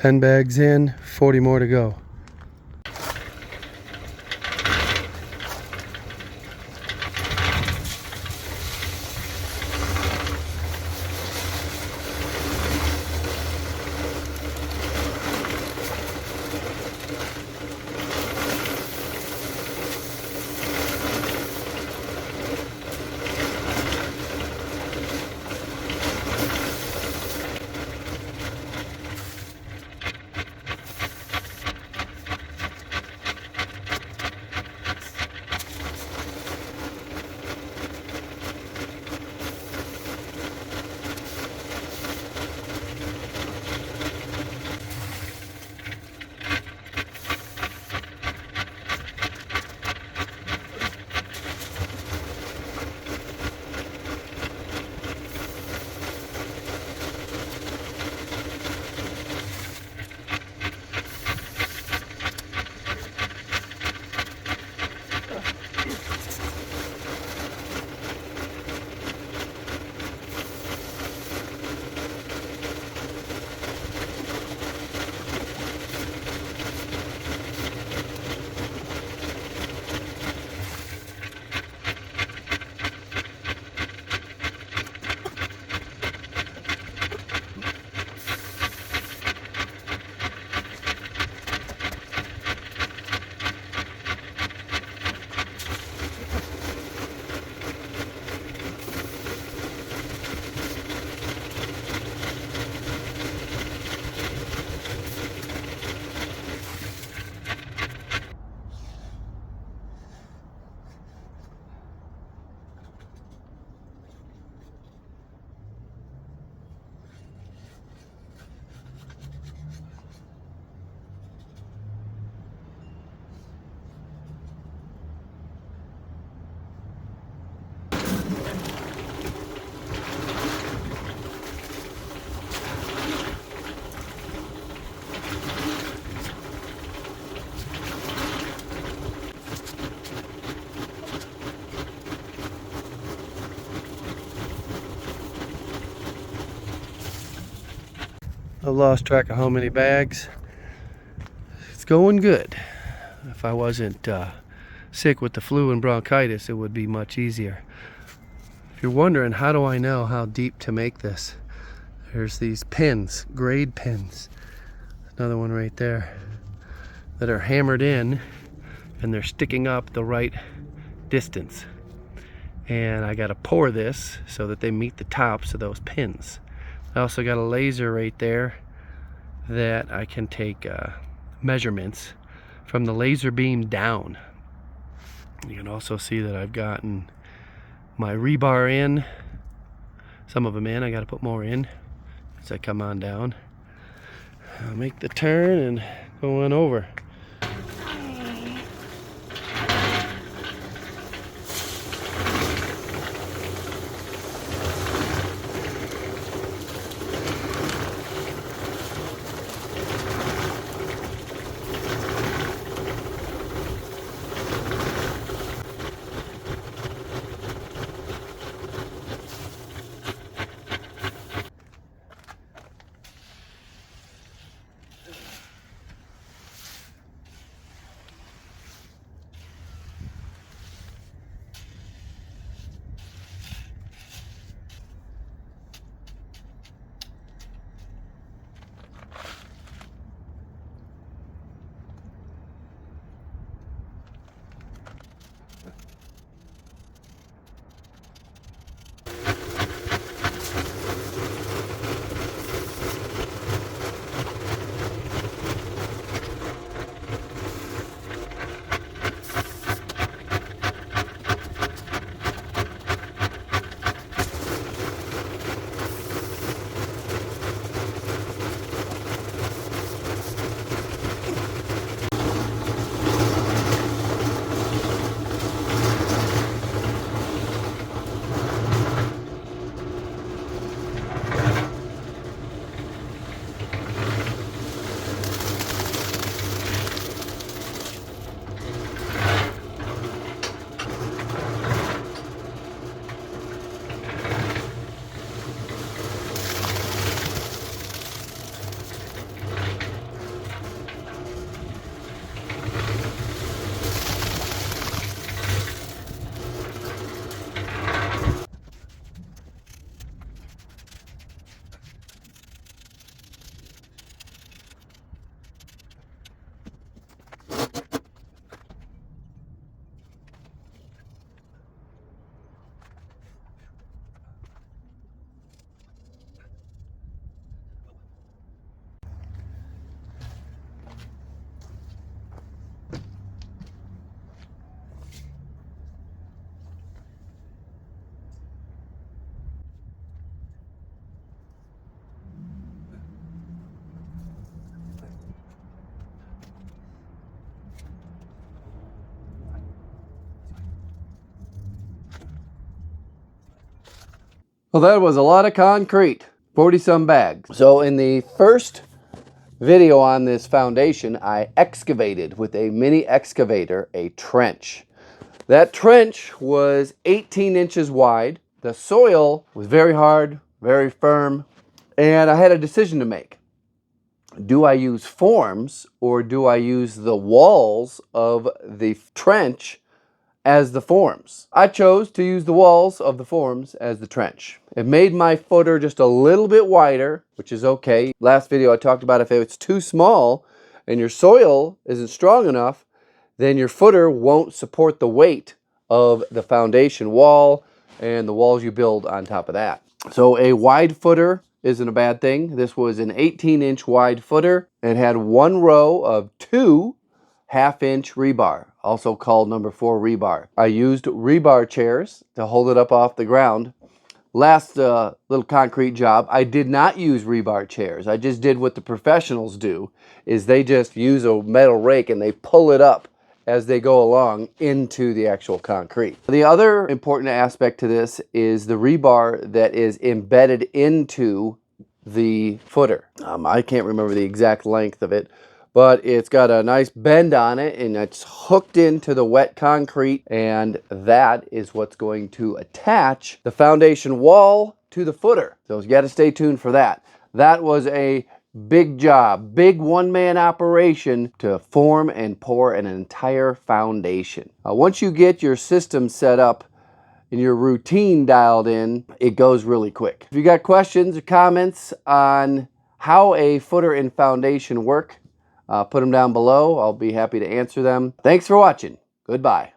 10 bags in, 40 more to go. I lost track of how many bags. It's going good. If I wasn't sick with the flu and bronchitis, it would be much easier. If you're wondering, how do I know how deep to make this? There's these pins, grade pins. Another one right there that are hammered in, and they're sticking up the right distance. And I gotta pour this so that they meet the tops of those pins. I also got a laser right there that I can take measurements from the laser beam down. You can also see that I've gotten my rebar in, some of them in. I got to put more in as I come on down. I'll make the turn and go on over. Well, that was a lot of concrete, 40 some bags. So in the first video on this foundation, I excavated with a mini excavator a trench. That trench was 18 inches wide. The soil was very hard, very firm, and I had a decision to make. Do I use forms or do I use the walls of the trench as the forms? I chose to use the walls of the forms as the trench. It made my footer just a little bit wider, which is okay. Last video I talked about if it's too small and your soil isn't strong enough, then your footer won't support the weight of the foundation wall and the walls you build on top of that. So a wide footer isn't a bad thing. This was an 18-inch wide footer. It had one row of 2 half-inch rebar, also called number 4 rebar. I used rebar chairs to hold it up off the ground. Last little concrete job, I did not use rebar chairs. I just did what the professionals do, is they just use a metal rake and they pull it up as they go along into the actual concrete. The other important aspect to this is the rebar that is embedded into the footer. I can't remember the exact length of it, but it's got a nice bend on it and it's hooked into the wet concrete, and that is what's going to attach the foundation wall to the footer. So you got to stay tuned for that. That was a big job, big one-man operation to form and pour an entire foundation. Once you get your system set up and your routine dialed in, it goes really quick. If you got questions or comments on how a footer and foundation work, put them down below. I'll be happy to answer them. Thanks for watching. Goodbye.